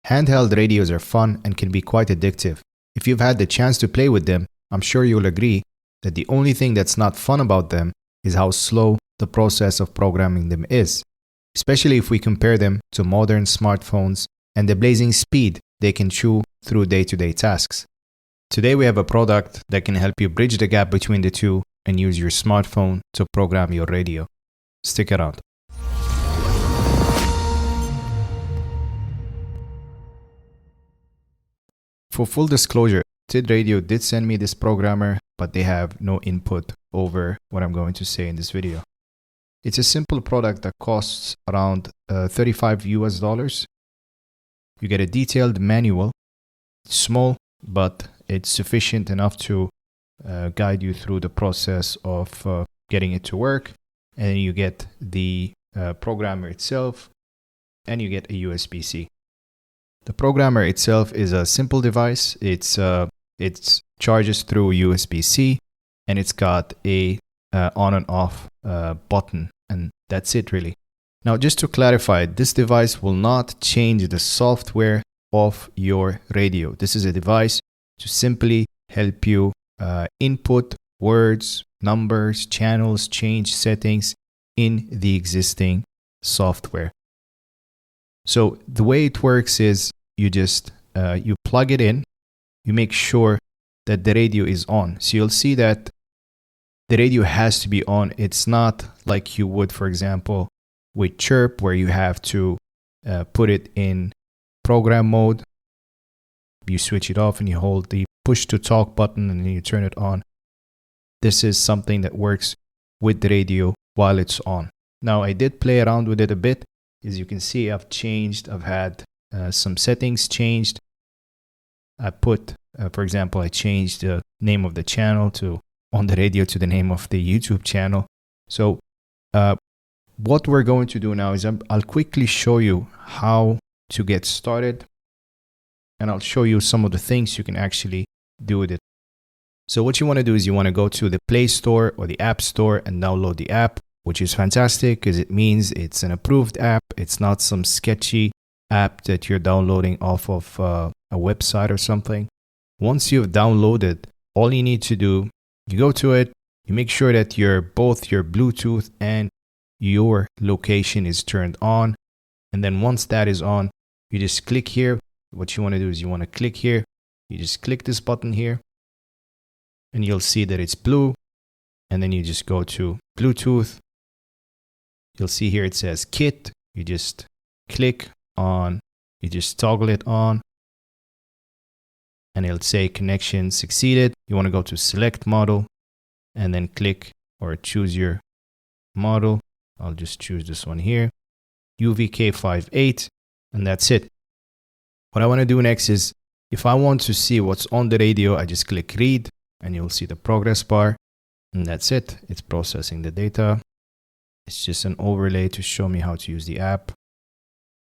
Handheld radios are fun and can be quite addictive. If you've had the chance to play with them, I'm sure you'll agree that the only thing that's not fun about them is how slow the process of programming them is, especially if we compare them to modern smartphones and the blazing speed they can chew through day-to-day tasks. Today we have a product that can help you bridge the gap between the two and use your smartphone to program your radio. Stick around. For full disclosure, TIDRADIO did send me this programmer, but they have no input over what I'm going to say in this video. It's a simple product that costs around $35 US. You get a detailed manual. It's small, but it's sufficient enough to guide you through the process of getting it to work. And you get the programmer itself, and you get a USB-C. The programmer itself is a simple device. It charges through USB-C, and it's got a on and off button, and that's it really. Now, just to clarify, this device will not change the software of your radio. This is a device to simply help you input words, numbers, channels, change settings in the existing software. So the way it works is you just you plug it in, you make sure that the radio is on. So you'll see that the radio has to be on. It's not like you would, for example, with Chirp, where you have to put it in program mode. You switch it off and you hold the push to talk button and then you turn it on. This is something that works with the radio while it's on. Now, I did play around with it a bit. As you can see, I've had some settings changed. I put, for example, I changed the name of the channel on the radio to the name of the YouTube channel. So what we're going to do now is I'll quickly show you how to get started, and I'll show you some of the things you can actually do with it. So what you want to do is you want to go to the Play Store or the App Store and download the app, which is fantastic because it means it's an approved app. It's not some sketchy app that you're downloading off of a website or something. Once you've downloaded, all you need to do, you go to it, you make sure that both your Bluetooth and your location is turned on. And then once that is on, you just click here. What you want to do is you want to click here. You just click this button here and you'll see that it's blue. And then you just go to Bluetooth. You'll see here it says kit. You just click on, you just toggle it on, and it'll say connection succeeded. You want to go to select model and then click or choose your model. I'll just choose this one here, UVK58, and that's it. What I want to do next is, if I want to see what's on the radio, I just click read and you'll see the progress bar, and that's it. It's processing the data. It's just an overlay to show me how to use the app.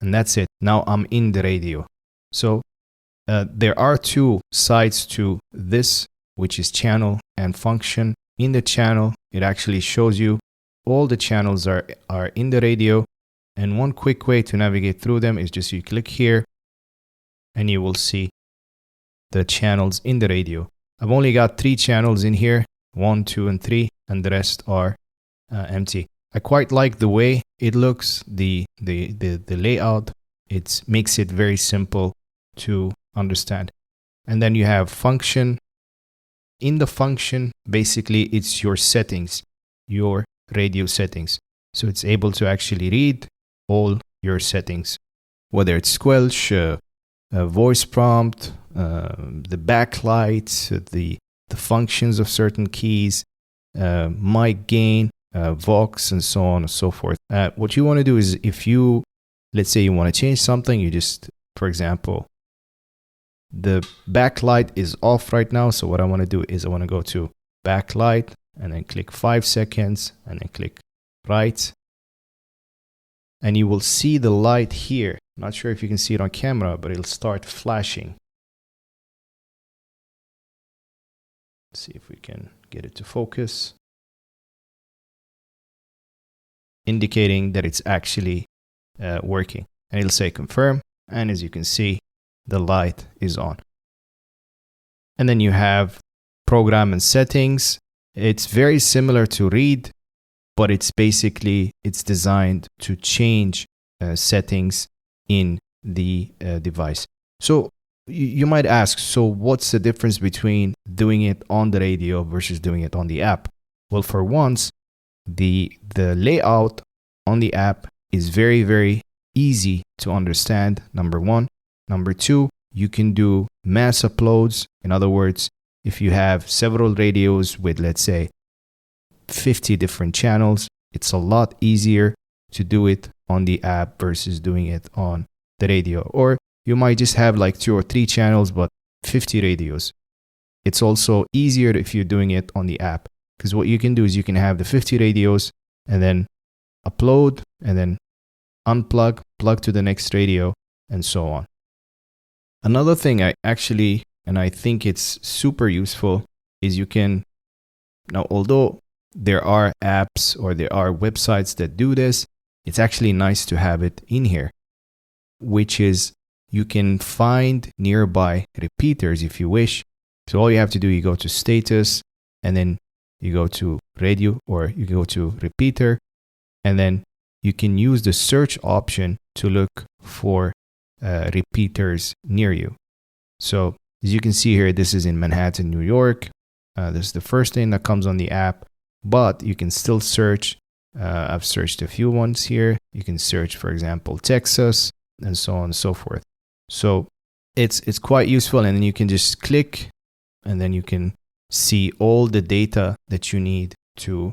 And that's it. Now I'm in the radio. So there are two sides to this, which is channel and function. In the channel, it actually shows you all the channels are in the radio. And one quick way to navigate through them is just you click here and you will see the channels in the radio. I've only got 3 channels in here, 1, 2, and 3, and the rest are empty. I quite like the way it looks, the layout. It makes it very simple to understand. And then you have function. In the function, basically, it's your settings, your radio settings. So it's able to actually read all your settings, whether it's squelch, voice prompt, the backlight, the functions of certain keys, mic gain, Vox, and so on and so forth. What you want to do is, let's say you want to change something, you just, for example, the backlight is off right now. So what I want to do is I want to go to backlight and then click 5 seconds and then click right. And you will see the light here. Not sure if you can see it on camera, but it'll start flashing. Let's see if we can get it to focus, indicating that it's actually working. And it'll say confirm. and as you can see, the light is on. And then you have program and settings. It's very similar to read, but it's designed to change settings in the device. So you might ask, so what's the difference between doing it on the radio versus doing it on the app? Well, for once, the layout on the app is very, very easy to understand, number one. Number two, you can do mass uploads. In other words, if you have several radios with, let's say, 50 different channels, it's a lot easier to do it on the app versus doing it on the radio. Or you might just have like 2 or 3 channels, but 50 radios. It's also easier if you're doing it on the app, because what you can do is you can have the 50 radios and then upload and then unplug, plug to the next radio, and so on. Another thing I think it's super useful is you can, now although there are apps or there are websites that do this, it's actually nice to have it in here, which is you can find nearby repeaters if you wish. So all you have to do, you go to status and then you go to radio or you go to repeater, and then you can use the search option to look for repeaters near you. So as you can see here, this is in Manhattan, New York. This is the first thing that comes on the app, but you can still search. I've searched a few ones here. You can search, for example, Texas, and so on and so forth. So it's quite useful, and then you can just click, and then you can see all the data that you need to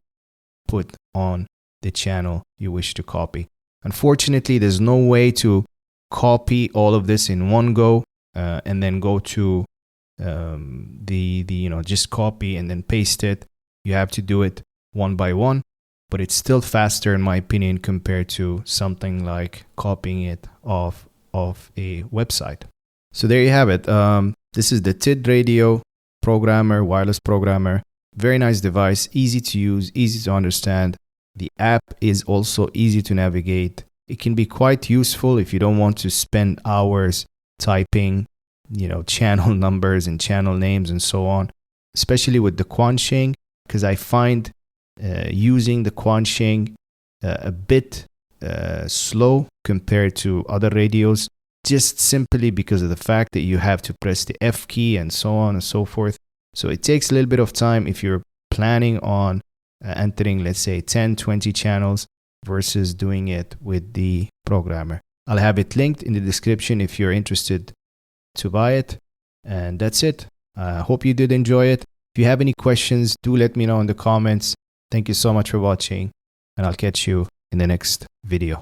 put on the channel you wish to copy. Unfortunately, there's no way to copy all of this in one go and then go to just copy and then paste it. You have to do it one by one, but it's still faster in my opinion compared to something like copying it off of a website. So there you have it. This is the TIDRADIO programmer, wireless programmer. Very nice device, easy to use, easy to understand. The app is also easy to navigate. It can be quite useful if you don't want to spend hours typing, channel numbers and channel names and so on, especially with the Quansheng, because I find using the Quansheng a bit slow compared to other radios, just simply because of the fact that you have to press the F key and so on and so forth. So it takes a little bit of time if you're planning on entering, let's say, 10, 20 channels versus doing it with the programmer. I'll have it linked in the description if you're interested to buy it. And that's it. I hope you did enjoy it. If you have any questions, do let me know in the comments. Thank you so much for watching, and I'll catch you in the next video.